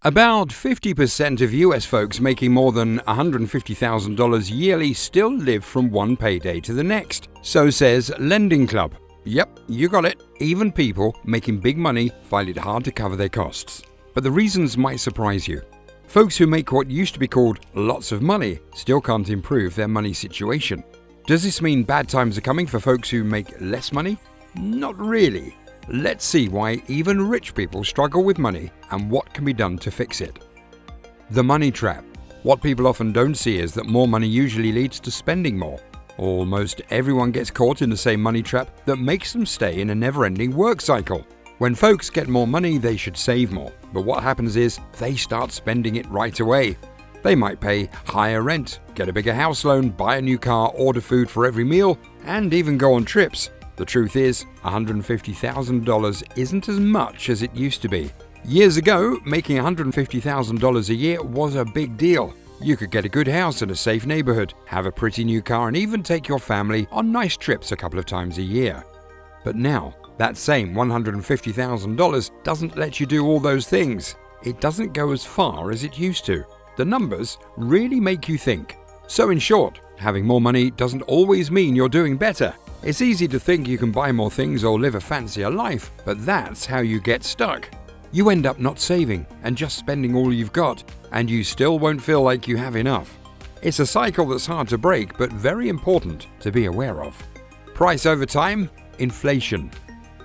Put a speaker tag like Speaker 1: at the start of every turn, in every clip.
Speaker 1: About 50% of US folks making more than $150,000 yearly still live from one payday to the next. So says Lending Club. Yep, you got it. Even people making big money find it hard to cover their costs. But the reasons might surprise you. Folks who make what used to be called lots of money still can't improve their money situation. Does this mean bad times are coming for folks who make less money? Not really. Let's see why even rich people struggle with money and what can be done to fix it. The money trap. What people often don't see is that more money usually leads to spending more. Almost everyone gets caught in the same money trap that makes them stay in a never-ending work cycle. When folks get more money, they should save more. But what happens is they start spending it right away. They might pay higher rent, get a bigger house loan, buy a new car, order food for every meal, and even go on trips. The truth is, $150,000 isn't as much as it used to be. Years ago, making $150,000 a year was a big deal. You could get a good house in a safe neighborhood, have a pretty new car, and even take your family on nice trips a couple of times a year. But now, that same $150,000 doesn't let you do all those things. It doesn't go as far as it used to. The numbers really make you think. So in short, having more money doesn't always mean you're doing better. It's easy to think you can buy more things or live a fancier life, but that's how you get stuck. You end up not saving and just spending all you've got, and you still won't feel like you have enough. It's a cycle that's hard to break, but very important to be aware of. Price over time, inflation.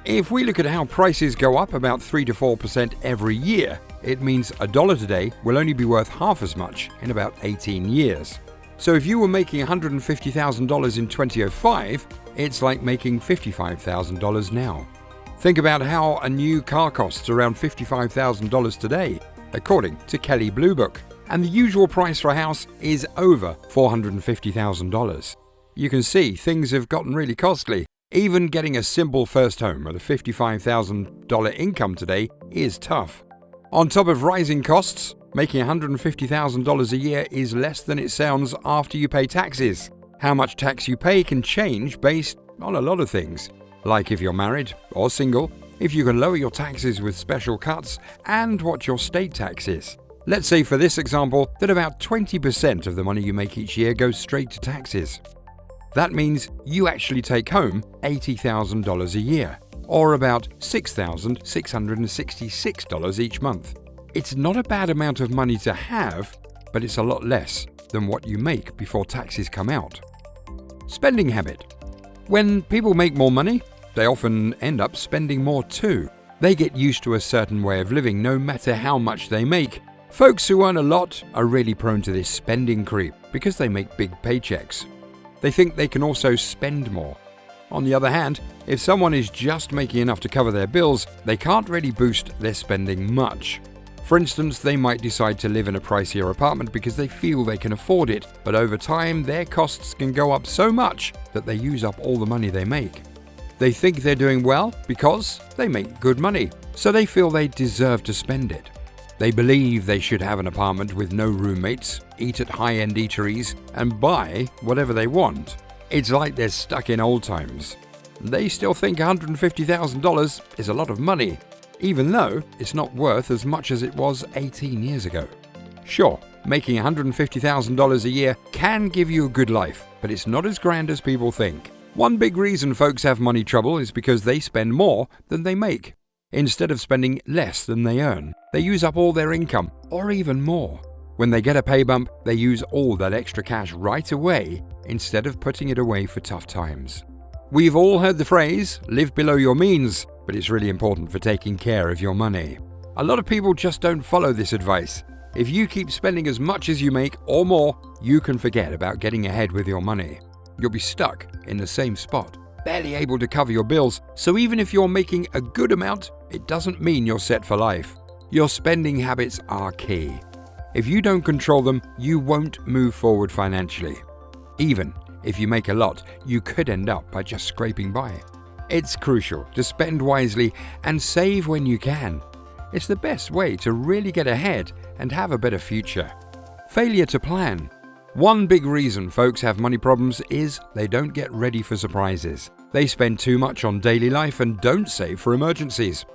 Speaker 1: If we look at how prices go up about 3 to 4% every year, it means $1 today will only be worth half as much in about 18 years. So if you were making $150,000 in 2005, it's like making $55,000 now. Think about how a new car costs around $55,000 today, according to Kelley Blue Book, and the usual price for a house is over $450,000. You can see things have gotten really costly. Even getting a simple first home at a $55,000 income today is tough. On top of rising costs, making $150,000 a year is less than it sounds after you pay taxes. How much tax you pay can change based on a lot of things, like if you're married or single, if you can lower your taxes with special cuts, and what your state tax is. Let's say for this example that about 20% of the money you make each year goes straight to taxes. That means you actually take home $80,000 a year, or about $6,666 each month. It's not a bad amount of money to have, but it's a lot less than what you make before taxes come out. Spending habit. When people make more money, they often end up spending more too. They get used to a certain way of living no matter how much they make. Folks who earn a lot are really prone to this spending creep because they make big paychecks. They think they can also spend more. On the other hand, if someone is just making enough to cover their bills, they can't really boost their spending much. For instance, they might decide to live in a pricier apartment because they feel they can afford it, but over time their costs can go up so much that they use up all the money they make. They think they're doing well because they make good money, so they feel they deserve to spend it. They believe they should have an apartment with no roommates, eat at high-end eateries, and buy whatever they want. It's like they're stuck in old times. They still think $150,000 is a lot of money, even though it's not worth as much as it was 18 years ago. Sure, making $150,000 a year can give you a good life, but it's not as grand as people think. One big reason folks have money trouble is because they spend more than they make. Instead of spending less than they earn, they use up all their income, or even more. When they get a pay bump, they use all that extra cash right away instead of putting it away for tough times. We've all heard the phrase, live below your means, but it's really important for taking care of your money. A lot of people just don't follow this advice. If you keep spending as much as you make or more, you can forget about getting ahead with your money. You'll be stuck in the same spot, barely able to cover your bills, so even if you're making a good amount, it doesn't mean you're set for life. Your spending habits are key. If you don't control them, you won't move forward financially. Even if you make a lot, you could end up by just scraping by. It's crucial to spend wisely and save when you can. It's the best way to really get ahead and have a better future. Failure to plan. One big reason folks have money problems is they don't get ready for surprises. They spend too much on daily life and don't save for emergencies.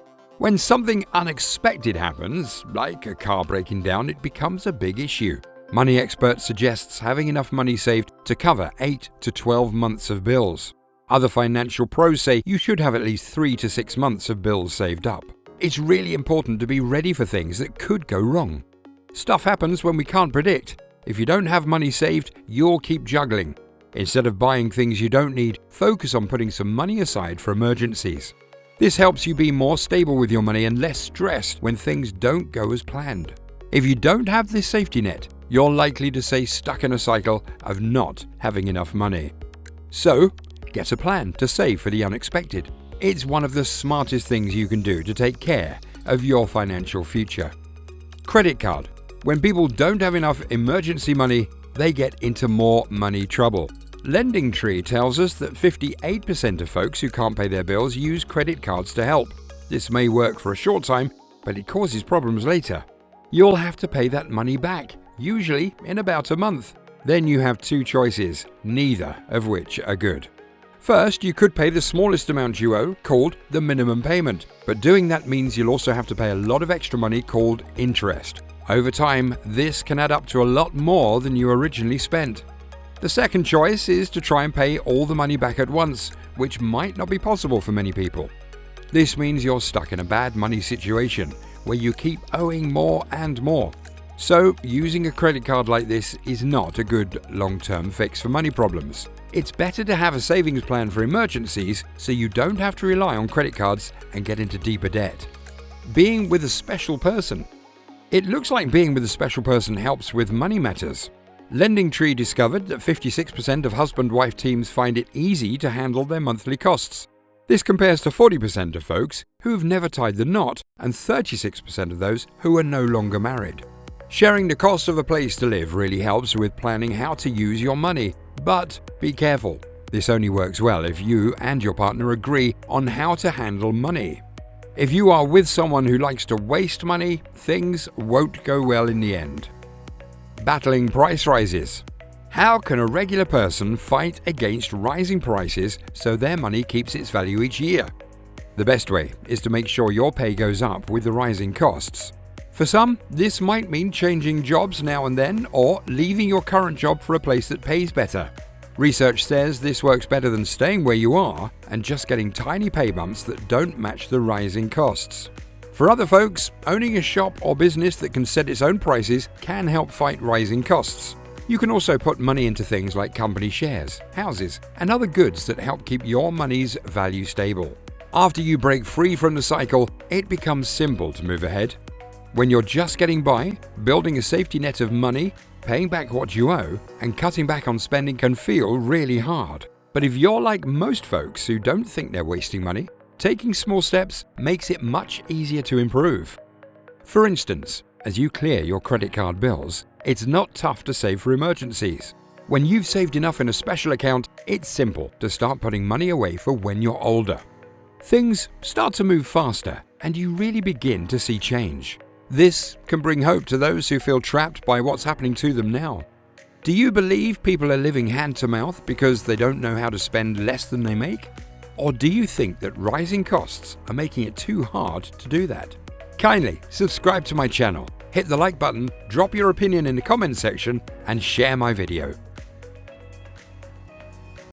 Speaker 1: When something unexpected happens, like a car breaking down, it becomes a big issue. Money expert suggests having enough money saved to cover 8 to 12 months of bills. Other financial pros say you should have at least 3 to 6 months of bills saved up. It's really important to be ready for things that could go wrong. Stuff happens when we can't predict. If you don't have money saved, you'll keep juggling. Instead of buying things you don't need, focus on putting some money aside for emergencies. This helps you be more stable with your money and less stressed when things don't go as planned. If you don't have this safety net, you're likely to stay stuck in a cycle of not having enough money. So, get a plan to save for the unexpected. It's one of the smartest things you can do to take care of your financial future. Credit card. When people don't have enough emergency money, they get into more money trouble. LendingTree tells us that 58% of folks who can't pay their bills use credit cards to help. This may work for a short time, but it causes problems later. You'll have to pay that money back, usually in about a month. Then you have two choices, neither of which are good. First, you could pay the smallest amount you owe, called the minimum payment. But doing that means you'll also have to pay a lot of extra money called interest. Over time, this can add up to a lot more than you originally spent. The second choice is to try and pay all the money back at once, which might not be possible for many people. This means you're stuck in a bad money situation where you keep owing more and more. So, using a credit card like this is not a good long-term fix for money problems. It's better to have a savings plan for emergencies so you don't have to rely on credit cards and get into deeper debt. Being with a special person. It looks like being with a special person helps with money matters. LendingTree discovered that 56% of husband-wife teams find it easy to handle their monthly costs. This compares to 40% of folks who've never tied the knot and 36% of those who are no longer married. Sharing the cost of a place to live really helps with planning how to use your money, but be careful. This only works well if you and your partner agree on how to handle money. If you are with someone who likes to waste money, things won't go well in the end. Battling price rises. How can a regular person fight against rising prices so their money keeps its value each year? The best way is to make sure your pay goes up with the rising costs. For some, this might mean changing jobs now and then or leaving your current job for a place that pays better. Research says this works better than staying where you are and just getting tiny pay bumps that don't match the rising costs. For other folks, owning a shop or business that can set its own prices can help fight rising costs. You can also put money into things like company shares, houses, and other goods that help keep your money's value stable. After you break free from the cycle, it becomes simple to move ahead. When you're just getting by, building a safety net of money, paying back what you owe, and cutting back on spending can feel really hard. But if you're like most folks who don't think they're wasting money, taking small steps makes it much easier to improve. For instance, as you clear your credit card bills, it's not tough to save for emergencies. When you've saved enough in a special account, it's simple to start putting money away for when you're older. Things start to move faster, and you really begin to see change. This can bring hope to those who feel trapped by what's happening to them now. Do you believe people are living hand to mouth because they don't know how to spend less than they make? Or do you think that rising costs are making it too hard to do that? Kindly subscribe to my channel, hit the like button, drop your opinion in the comment section, and share my video.